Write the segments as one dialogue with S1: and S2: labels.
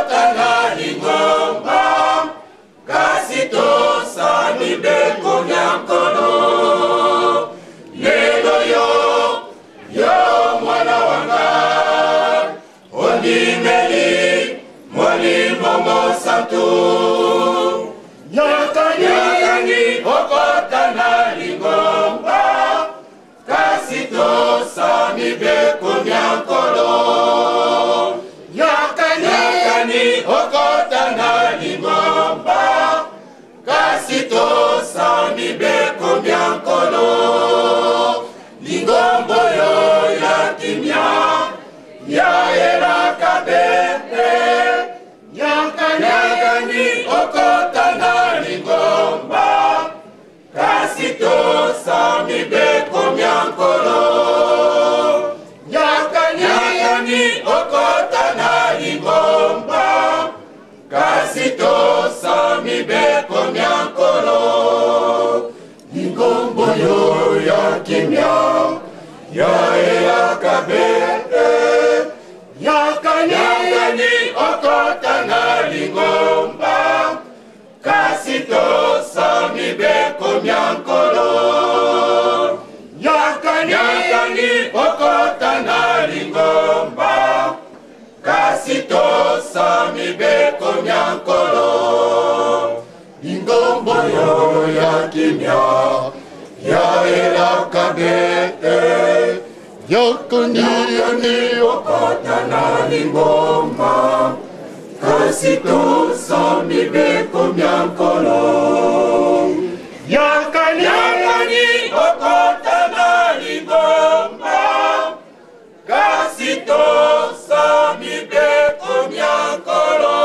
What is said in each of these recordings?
S1: okotana lingomba kasi tosami beko nyankolo lelo yo mwana wanga ondimeli molimo mosantu nyakani okotana lingomba kasi tosami beko nyankolo nyakani okotana lingomba kasi tosami beko nyankolo lingombo yo ya kimya ya elaka bete nyakani okotana lingomba kasi tosami beko nyankolo nyakani okotana lingomba kasi tosami beko nyankolo lingombo yo ya kimya ya elaka bete nyakani okotana lingomba kasi tosami beko nyankolo nyakani okotana lingomba kasi tosami beko nyankolo lingombo yo ya kimya ya elaka bete nyakani okotana lingomba kasi tosami beko nyankolo nyakani okotana lingomba kasi tosami beko nyankolo.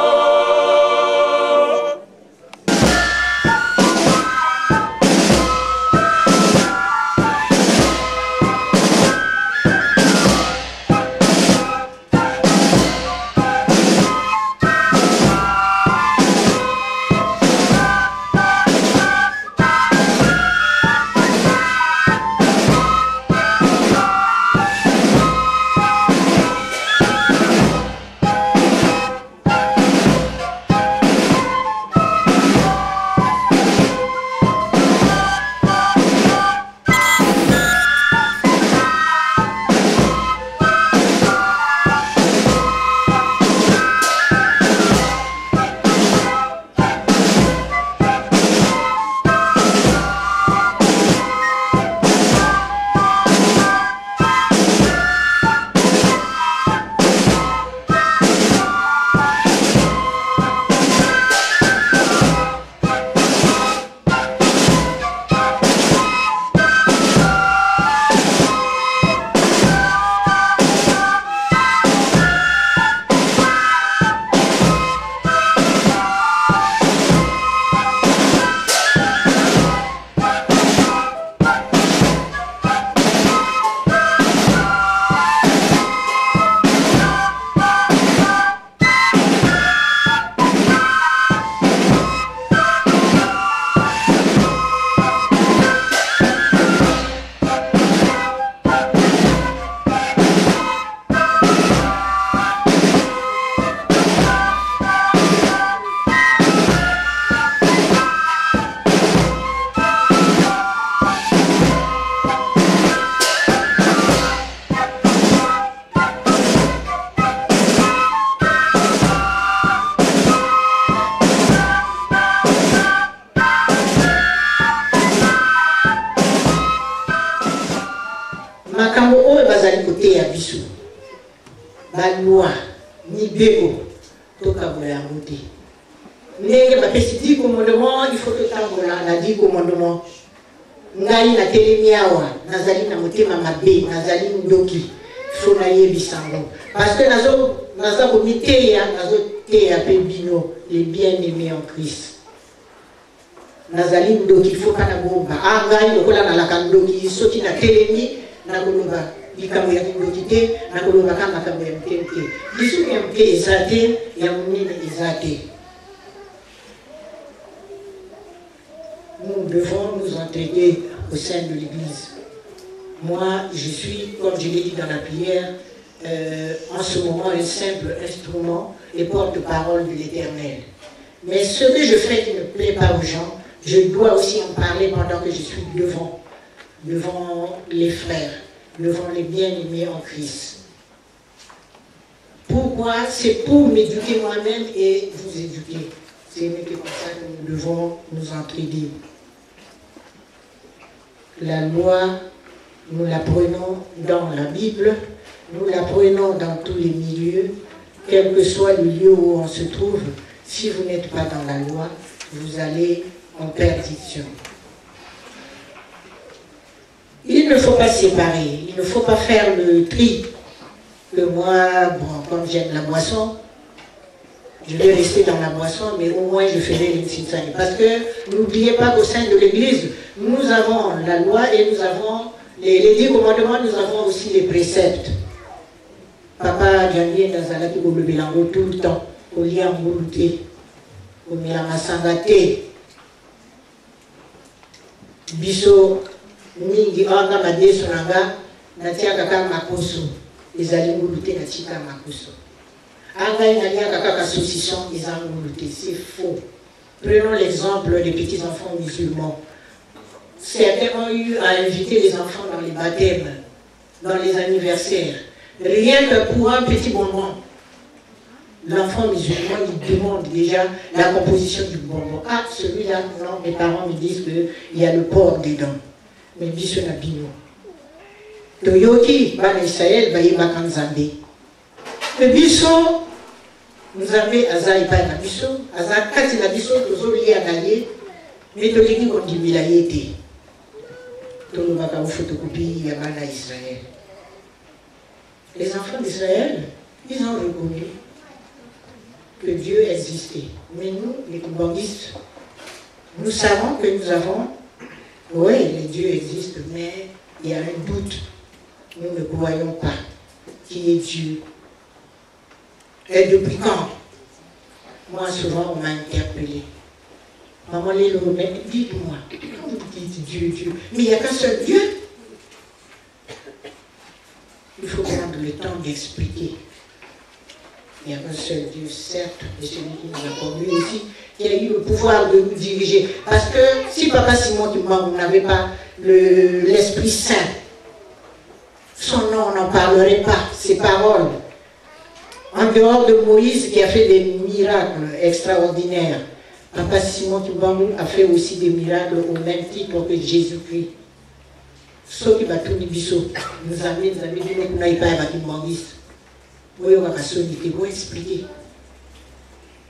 S2: Il faut que tu dit commandement. Ngai na telemiawa, nazali na motema mabe, nazali ndoki. Faut na yebisango. Parce que nazo comité ya nazo te apebino les bien-aimés en Christ. Nazali ndoki faut kana bomba. Ngai lokola na la ndoki soki na telemi na koloba. Likambo ya ndoki te na koloba kama makambo ya mtente. Bisu ya mte ezate ya munene ezate. Nous devons nous entraider au sein de l'Église. Moi, je suis, comme je l'ai dit dans la prière, en ce moment un simple instrument et porte-parole de l'Éternel. Mais ce que je fais qui ne plaît pas aux gens, je dois aussi en parler pendant que je suis devant les frères, devant les bien-aimés en Christ. Pourquoi? C'est pour m'éduquer moi-même et vous éduquer. C'est comme ça que nous devons nous entraider. La loi, nous la prenons dans la Bible, nous la prenons dans tous les milieux, quel que soit le lieu où on se trouve. Si vous n'êtes pas dans la loi, vous allez en perdition. Il ne faut pas séparer, il ne faut pas faire le tri. Que moi, bon, comme j'aime la boisson, je vais rester dans la boisson, mais au moins je ferai une citanie. Parce que n'oubliez pas qu'au sein de l'Église, nous avons la loi et nous avons les 10 commandements, nous avons aussi les préceptes. Papa Djangé Nazalaki Bilango tout le temps, au lien Moulouté, au Milamasangate, Biso, Ningi Anga Made Sonanga, Natia Kaka Makoso, les Alimoulouté Natika Makoso. C'est faux. Prenons l'exemple des petits enfants musulmans. Certains ont eu à inviter les enfants dans les baptêmes, dans les anniversaires. Rien que pour un petit bonbon. L'enfant musulman, il demande déjà la composition du bonbon. Ah, celui-là, non, mes parents me disent qu'il y a le porc dedans. Mais biso na bino. Toyoki, bana Israël, baye bakanzambe. Le biso, nous avons Azaï pas na biso, Azaï kati na biso, tozo lié à Naye, mais toliki kondimila yete. Tolobaka ou photocopie yabana Israël. Les enfants d'Israël, ils ont reconnu que Dieu existait. Mais nous, les kubandistes, nous savons que nous avons, oui, les dieux existent, mais il y a un doute. Nous ne croyons pas qui est Dieu. Et depuis quand? Moi, souvent, on m'a interpellé. Maman Lélo, mais dites-moi, quand vous dites Dieu, Dieu, mais il n'y a qu'un seul Dieu. Il faut prendre le temps d'expliquer. Il y a un seul Dieu, certes, et celui qui nous a conduits aussi, qui a eu le pouvoir de nous diriger. Parce que si Papa Simon Kimbangu n'avait pas l'Esprit Saint, son nom, on n'en parlerait pas, ses paroles. En dehors de Moïse qui a fait des miracles extraordinaires, Papa Simon Kimbangu a fait aussi des miracles au même titre que Jésus-Christ. Ce qui va tout nous amène, nous n'avons pas Kimbangiste. Moi, expliquer.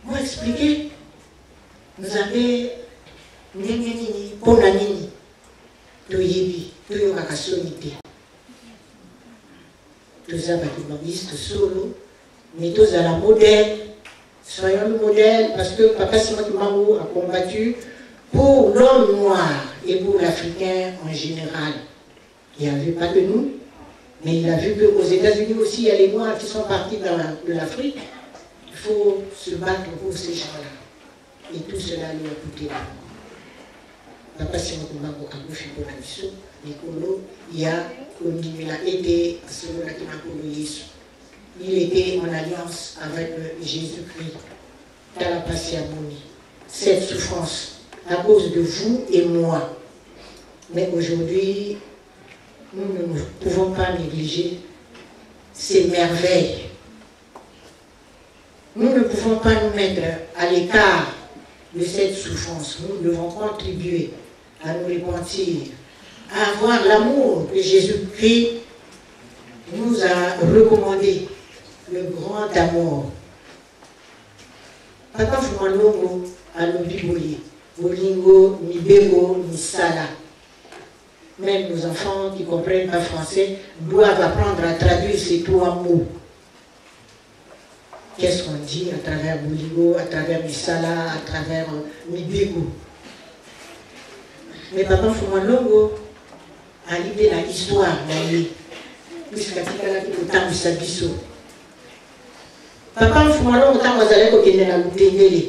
S2: Moi, expliquer. Nous avons Ponanini, Toyebi, Toyoka Sonité. Tous les Kimbangiste solo, mais tous à la modèle. Soyons le modèle parce que Papa Simon Kimbangu a combattu pour l'homme noir et pour l'Africain en général. Il n'y avait pas que nous, mais il a vu qu'aux États-Unis aussi, il y a les Noirs qui sont partis de l'Afrique. Il faut se battre pour ces gens-là. Et tout cela lui a coûté la mort. Papa Simon Kimbangu a bouffé pour la mission. Il y a été à ce moment-là qui m'a connu Jésus. Il était en alliance avec Jésus-Christ. Cette souffrance à cause de vous et moi. Mais aujourd'hui, nous ne pouvons pas négliger ces merveilles. Nous ne pouvons pas nous mettre à l'écart de cette souffrance. Nous devons contribuer à nous repentir, à avoir l'amour que Jésus-Christ nous a recommandé, le grand amour. Papa Fumanongo a l'obiboye, Bolingo, Mibego, Misala. Même nos enfants qui ne comprennent pas français doivent apprendre à traduire ces trois mots. Qu'est-ce qu'on dit à travers Bolingo, à travers Misala, à travers Mibego? Mais Papa Fumanongo a libéré l'histoire d'aller. Puisqu'à temps de sa biseau. Papa Fumanongo, quand vous allez au la Loutengele,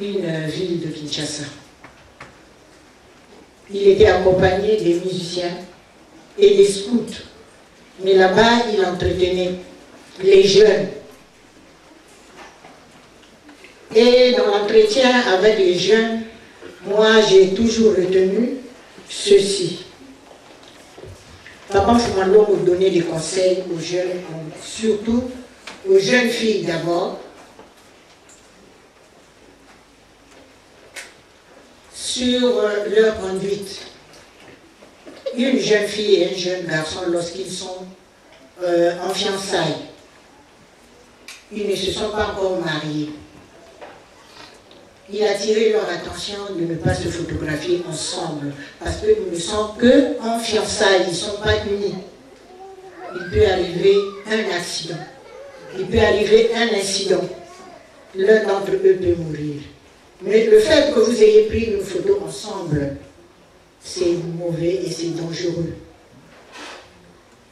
S2: une ville de Kinshasa. Il était accompagné des musiciens et des scouts. Mais là-bas, il entretenait les jeunes. Et dans l'entretien avec les jeunes, moi j'ai toujours retenu ceci. Papa Fumalo nous donnait des conseils aux jeunes, surtout aux jeunes filles d'abord, sur leur conduite. Une jeune fille et un jeune garçon, lorsqu'ils sont en fiançailles, ils ne se sont pas encore mariés. Il a attiré leur attention de ne pas se photographier ensemble, parce que nous ne sommes qu'en fiançailles, ils ne sont pas unis. Il peut arriver un accident, il peut arriver un incident. L'un d'entre eux peut mourir. Mais le fait que vous ayez pris une photo ensemble, c'est mauvais et c'est dangereux.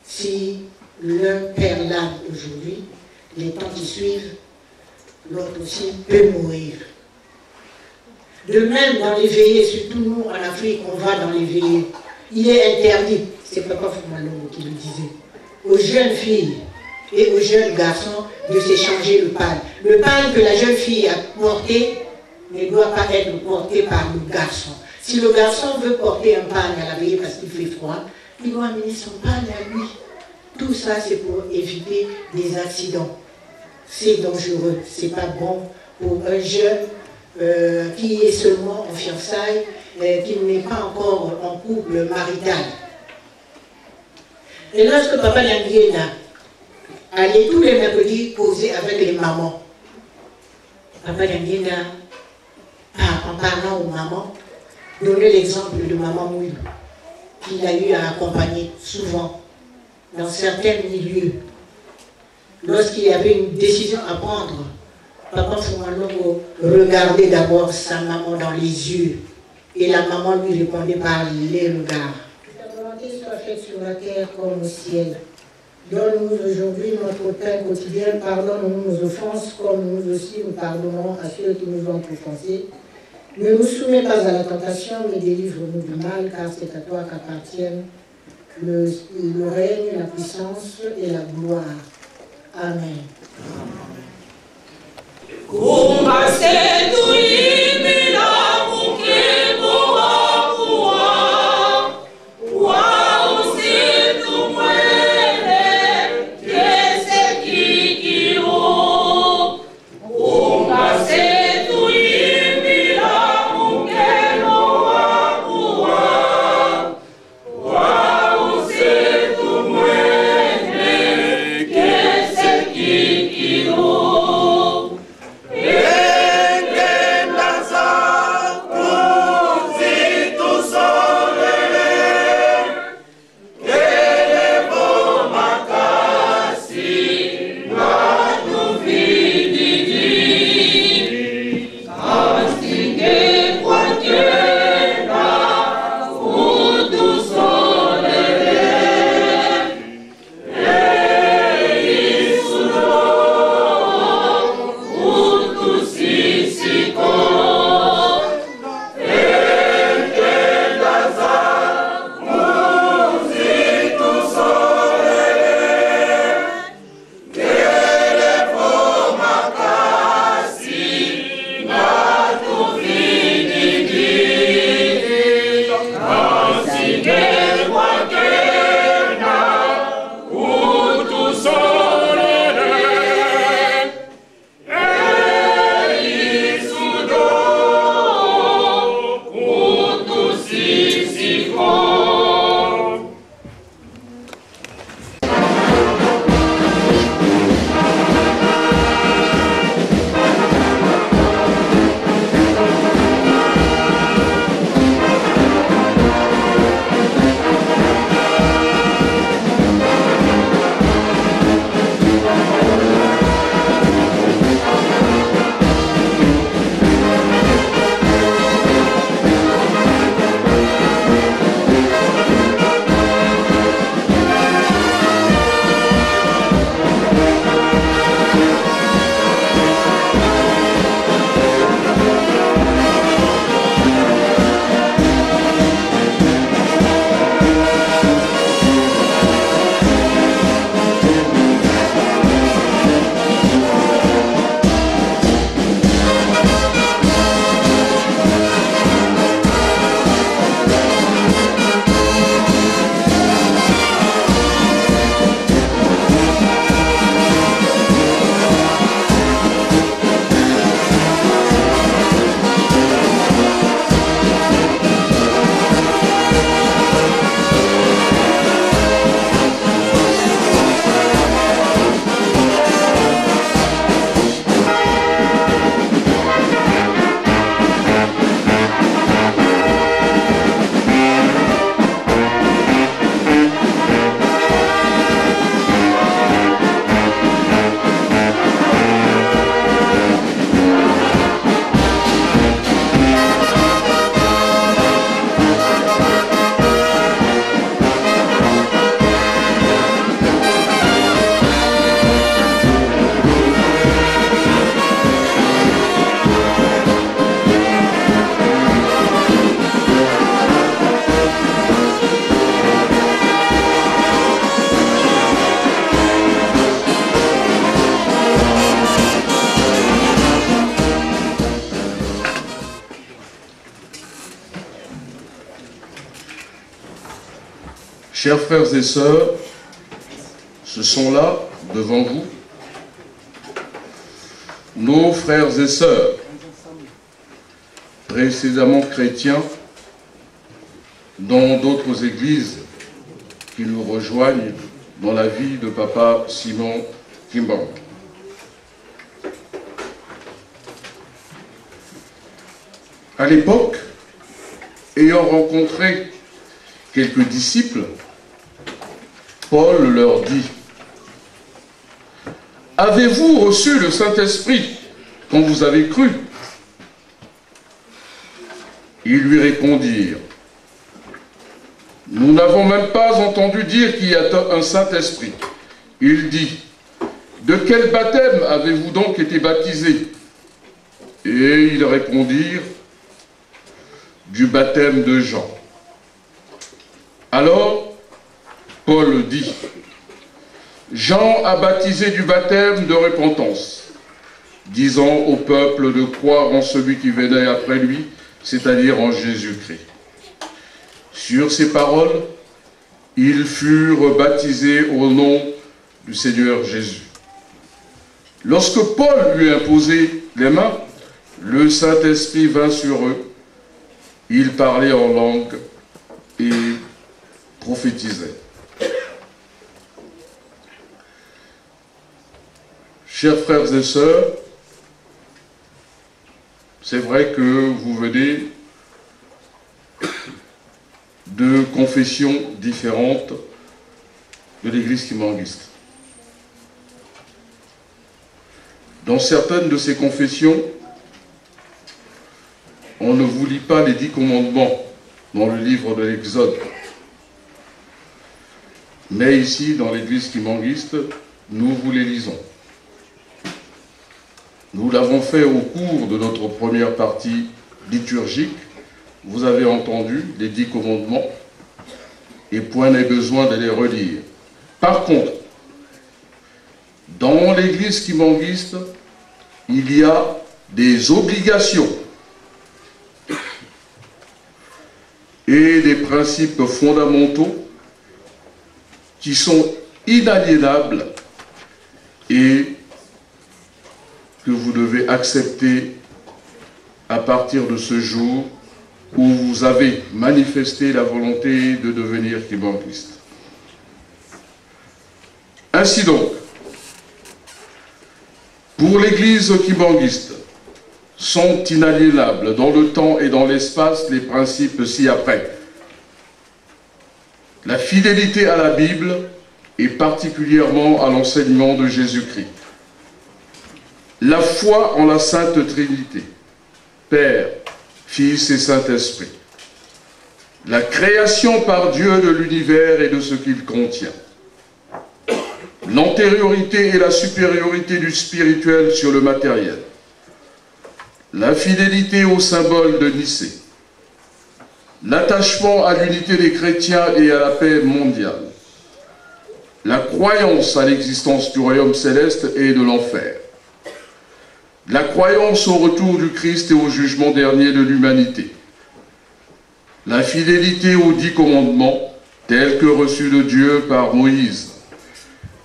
S2: Si l'un perd l'âme aujourd'hui, les temps qui suivent, l'autre aussi peut mourir. De même, dans les veillées, surtout nous en Afrique, on va dans les veillées. Il est interdit, c'est Papa Fumalo qui le disait, aux jeunes filles et aux jeunes garçons de s'échanger le pagne. Le pagne que la jeune fille a porté ne doit pas être porté par le garçon. Si le garçon veut porter un pagne à la veillée parce qu'il fait froid, il doit amener son pagne à lui. Tout ça, c'est pour éviter des accidents. C'est dangereux, c'est pas bon pour un jeune qui est seulement en fiançailles, qui n'est pas encore en couple marital. Et lorsque Papa Yanguena allait tous les mercredis causer avec les mamans, Papa Yanguena, en parlant aux mamans, donnait l'exemple de Maman Mouille, qu'il a eu à accompagner souvent dans certains milieux. Lorsqu'il y avait une décision à prendre, Papa Fumalo regardait d'abord sa maman dans les yeux et la maman lui répondait par les regards. Que ta volonté soit faite sur la terre comme au ciel. Donne-nous aujourd'hui notre pain quotidien, pardonne-nous nos offenses comme nous aussi nous pardonnons à ceux qui nous ont offensés. Ne nous soumets pas à la tentation, mais délivre-nous du mal, car c'est à toi qu'appartiennent le règne, la puissance et la gloire. Amen.
S1: Yeah.
S3: Chers frères et sœurs, ce sont là, devant vous, nos frères et sœurs, précédemment chrétiens, dans d'autres églises qui nous rejoignent dans la vie de Papa Simon Kimbang. À l'époque, ayant rencontré quelques disciples, Paul leur dit: « Avez-vous reçu le Saint-Esprit quand vous avez cru ?» Ils lui répondirent: « Nous n'avons même pas entendu dire qu'il y a un Saint-Esprit. » Il dit: « De quel baptême avez-vous donc été baptisés ?» Et ils répondirent: « Du baptême de Jean. » Alors, Paul dit: « Jean a baptisé du baptême de repentance, disant au peuple de croire en celui qui venait après lui, c'est-à-dire en Jésus-Christ. » Sur ces paroles, ils furent baptisés au nom du Seigneur Jésus. Lorsque Paul lui imposait les mains, le Saint-Esprit vint sur eux. Ils parlaient en langue et prophétisaient. Chers frères et sœurs, c'est vrai que vous venez de confessions différentes de l'Église kimbangiste. Dans certaines de ces confessions, on ne vous lit pas les 10 commandements dans le livre de l'Exode. Mais ici, dans l'Église kimbangiste, nous vous les lisons. Nous l'avons fait au cours de notre première partie liturgique. Vous avez entendu les 10 commandements et point n'est besoin de les relire. Par contre, dans l'Église kimbangiste, il y a des obligations et des principes fondamentaux qui sont inaliénables et que vous devez accepter à partir de ce jour où vous avez manifesté la volonté de devenir kimbangiste. Ainsi donc, pour l'Église kimbangiste, sont inaliénables dans le temps et dans l'espace les principes ci-après. La fidélité à la Bible et particulièrement à l'enseignement de Jésus-Christ. La foi en la Sainte Trinité, Père, Fils et Saint-Esprit. La création par Dieu de l'univers et de ce qu'il contient. L'antériorité et la supériorité du spirituel sur le matériel. La fidélité au symbole de Nicée. L'attachement à l'unité des chrétiens et à la paix mondiale. La croyance à l'existence du royaume céleste et de l'enfer. La croyance au retour du Christ et au jugement dernier de l'humanité. La fidélité aux 10 commandements, tels que reçus de Dieu par Moïse.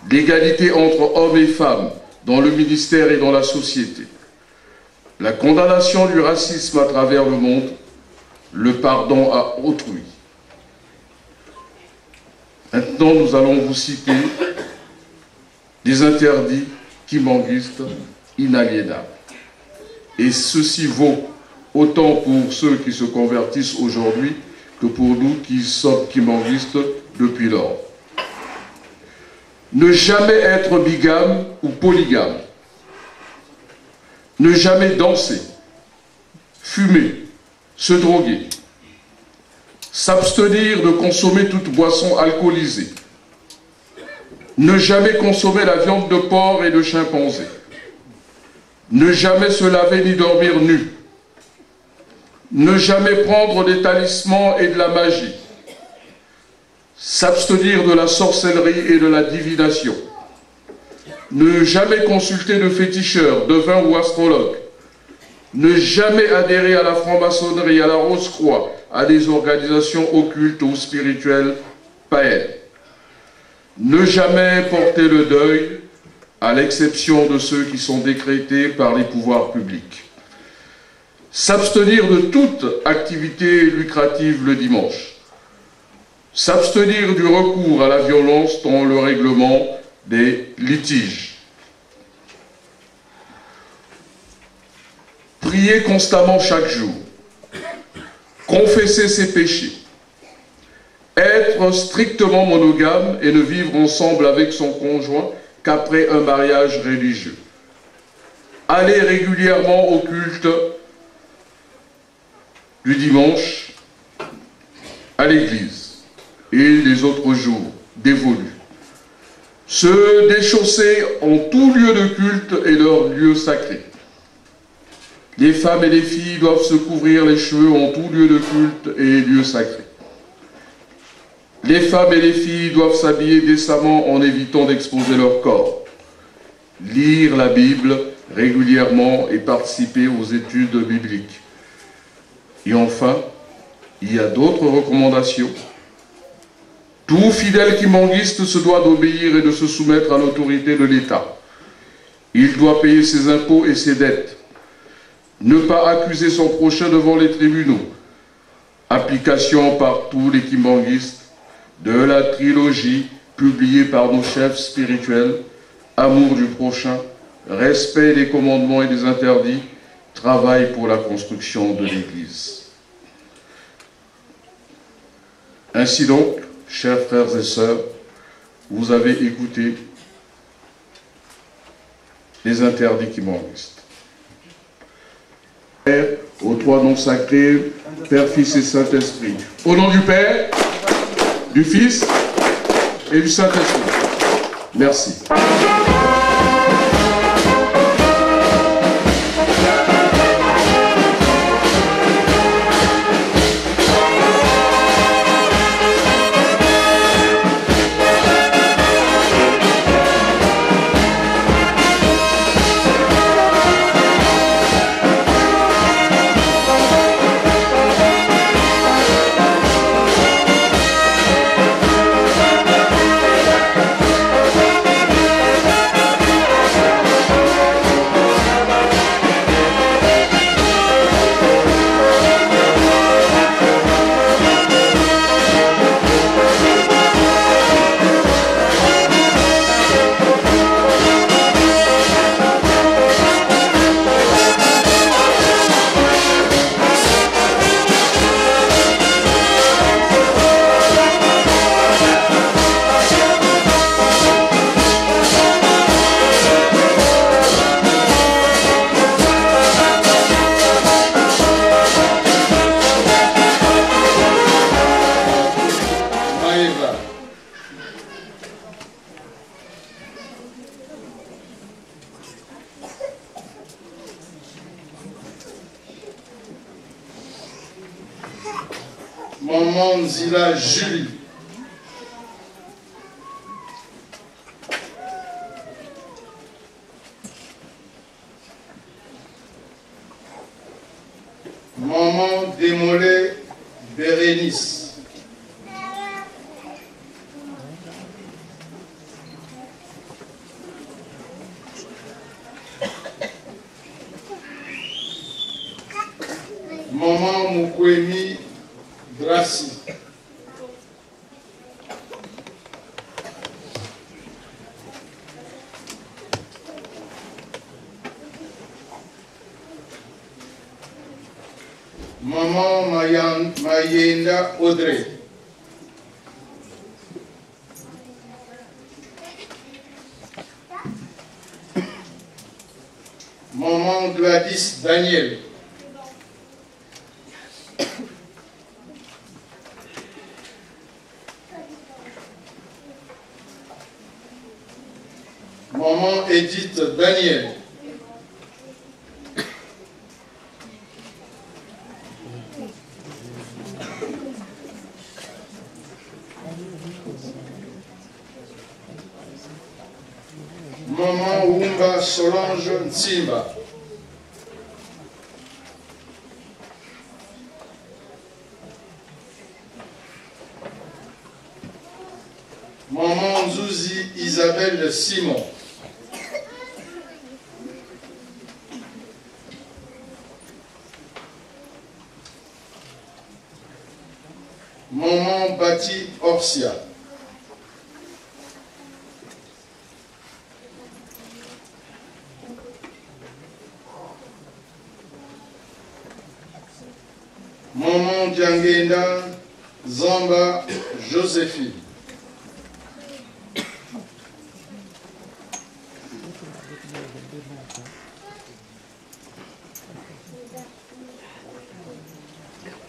S3: L'égalité entre hommes et femmes dans le ministère et dans la société. La condamnation du racisme à travers le monde. Le pardon à autrui. Maintenant, nous allons vous citer des interdits kimbanguistes inaliénables. Et ceci vaut autant pour ceux qui se convertissent aujourd'hui que pour nous qui sommes kimbanguistes depuis lors. Ne jamais être bigame ou polygame. Ne jamais danser, fumer, se droguer. S'abstenir de consommer toute boisson alcoolisée. Ne jamais consommer la viande de porc et de chimpanzé. Ne jamais se laver ni dormir nu. Ne jamais prendre des talismans et de la magie. S'abstenir de la sorcellerie et de la divination. Ne jamais consulter de féticheurs, devins ou astrologues. Ne jamais adhérer à la franc-maçonnerie, à la Rose-Croix, à des organisations occultes ou spirituelles païenne. Ne jamais porter le deuil, à l'exception de ceux qui sont décrétés par les pouvoirs publics. S'abstenir de toute activité lucrative le dimanche. S'abstenir du recours à la violence dans le règlement des litiges. Prier constamment chaque jour. Confesser ses péchés. Être strictement monogame et ne vivre ensemble avec son conjoint qu'après un mariage religieux. Aller régulièrement au culte du dimanche à l'église et les autres jours dévolus. Se déchausser en tout lieu de culte et leur lieu sacré. Les femmes et les filles doivent se couvrir les cheveux en tout lieu de culte et lieu sacré. Les femmes et les filles doivent s'habiller décemment en évitant d'exposer leur corps. Lire la Bible régulièrement et participer aux études bibliques. Et enfin, il y a d'autres recommandations. Tout fidèle kimbanguiste se doit d'obéir et de se soumettre à l'autorité de l'État. Il doit payer ses impôts et ses dettes. Ne pas accuser son prochain devant les tribunaux. Application par tous les kimbanguistes de la trilogie publiée par nos chefs spirituels, amour du prochain, respect des commandements et des interdits, travail pour la construction de l'Église. Ainsi donc, chers frères et sœurs, vous avez écouté les interdits kimbanguistes. Père, aux trois noms sacrés, Père, Fils et Saint-Esprit. Au nom du Père, du Fils et du Saint-Esprit. Merci.
S4: Maman Zila Julie. Maman Démolé Bérénice. Maman Mukwemi Grassi. Maman Mayenda Audrey. Maman Gladys Daniel. Maman Edith Daniel. Maman Wumba Solange Nsimba. Nzouzi Isabelle Simon. Maman Bati Orsia. Maman Djangenda Zamba Joséphine.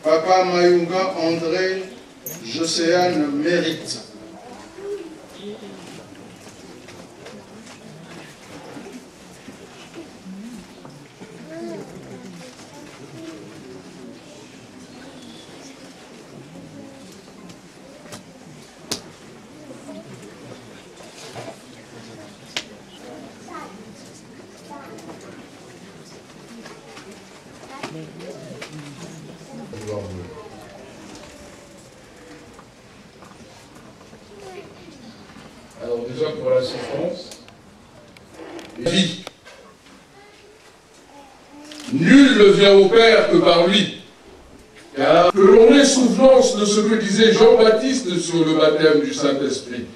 S4: Papa Mayunga André Jocéane Mérite.
S3: Alors déjà pour l'assistance, vie. Nul ne vient au Père que par lui. Car que l'on ait souvenance de ce que disait Jean-Baptiste sur le baptême du Saint-Esprit,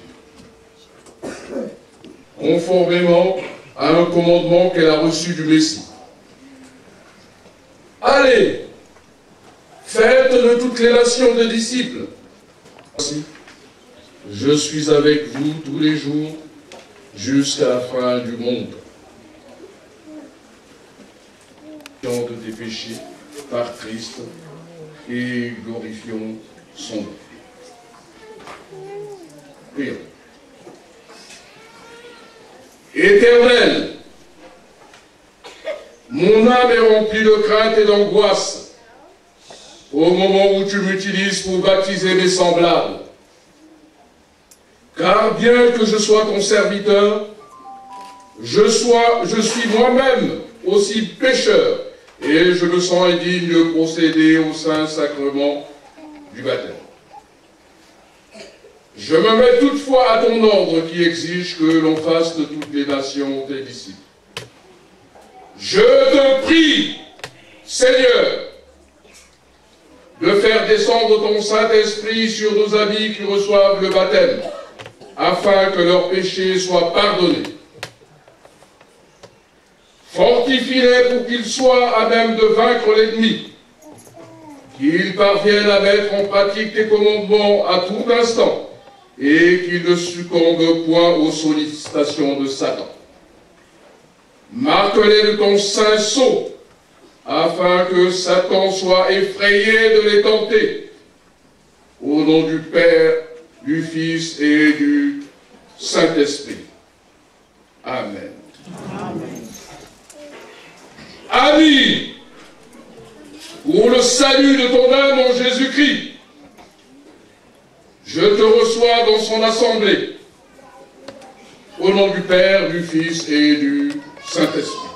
S3: conformément à un commandement qu'elle a reçu du Messie. Allez, faites de toutes les nations des disciples. Je suis avec vous tous les jours jusqu'à la fin du monde. De tes péchés par Christ et glorifions son nom. Prions. Éternel, mon âme est remplie de crainte et d'angoisse au moment où tu m'utilises pour baptiser mes semblables. Car bien que je sois ton serviteur, je suis moi-même aussi pécheur, et je me sens indigne de procéder au saint sacrement du baptême. Je me mets toutefois à ton ordre qui exige que l'on fasse de toutes les nations tes disciples. Je te prie, Seigneur, de faire descendre ton Saint-Esprit sur nos amis qui reçoivent le baptême, afin que leurs péchés soient pardonnés. Fortifie-les pour qu'ils soient à même de vaincre l'ennemi, qu'ils parviennent à mettre en pratique tes commandements à tout instant, et qu'ils ne succombent point aux sollicitations de Satan. Marque-les de ton saint sceau, afin que Satan soit effrayé de les tenter. Au nom du Père, du Fils et du Saint-Esprit. Amen. Amen. Amis, pour le salut de ton âme en Jésus-Christ, je te reçois dans son assemblée. Au nom du Père, du Fils et du Saint-Esprit.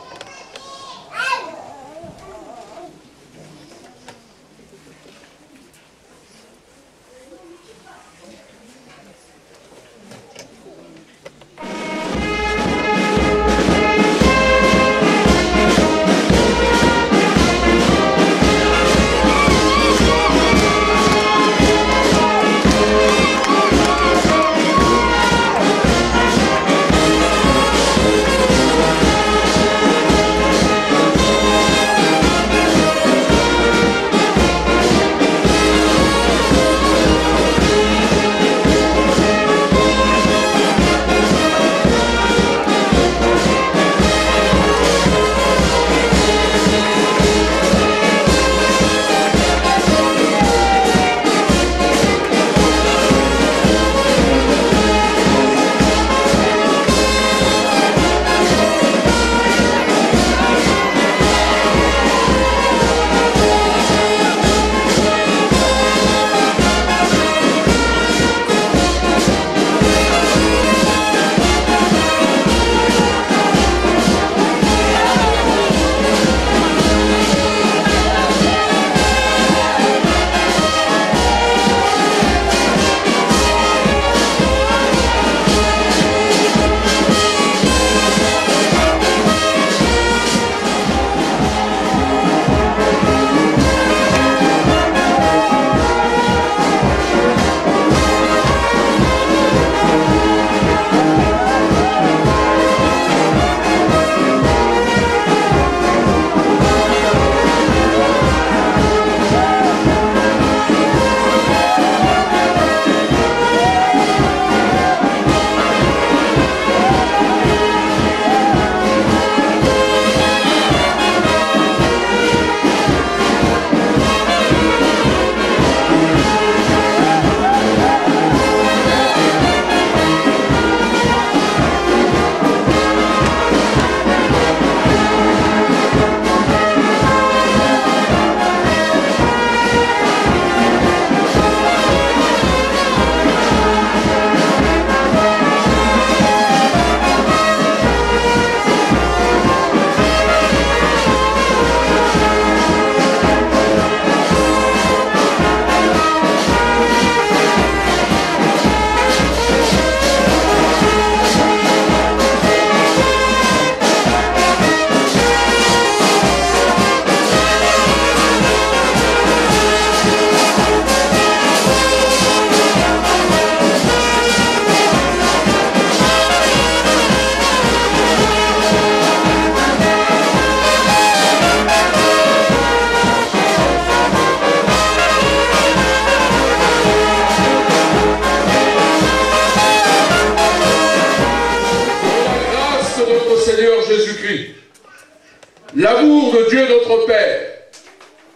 S3: l'amour de Dieu notre Père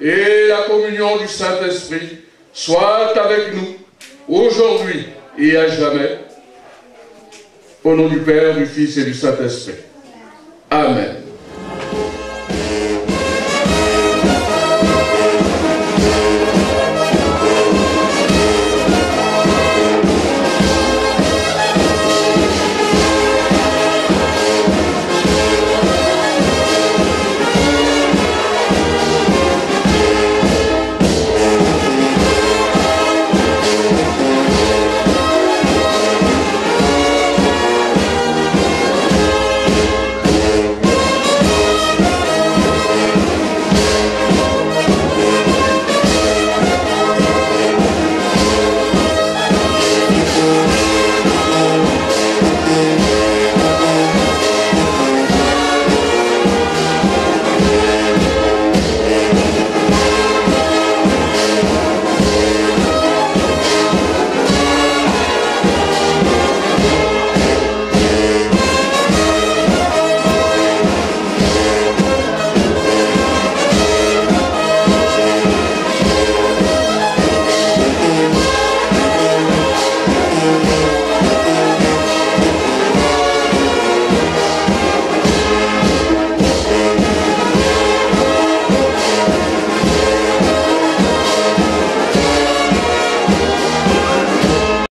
S3: et la communion du Saint-Esprit soient avec nous, aujourd'hui et à jamais. Au nom du Père, du Fils et du Saint-Esprit. Amen.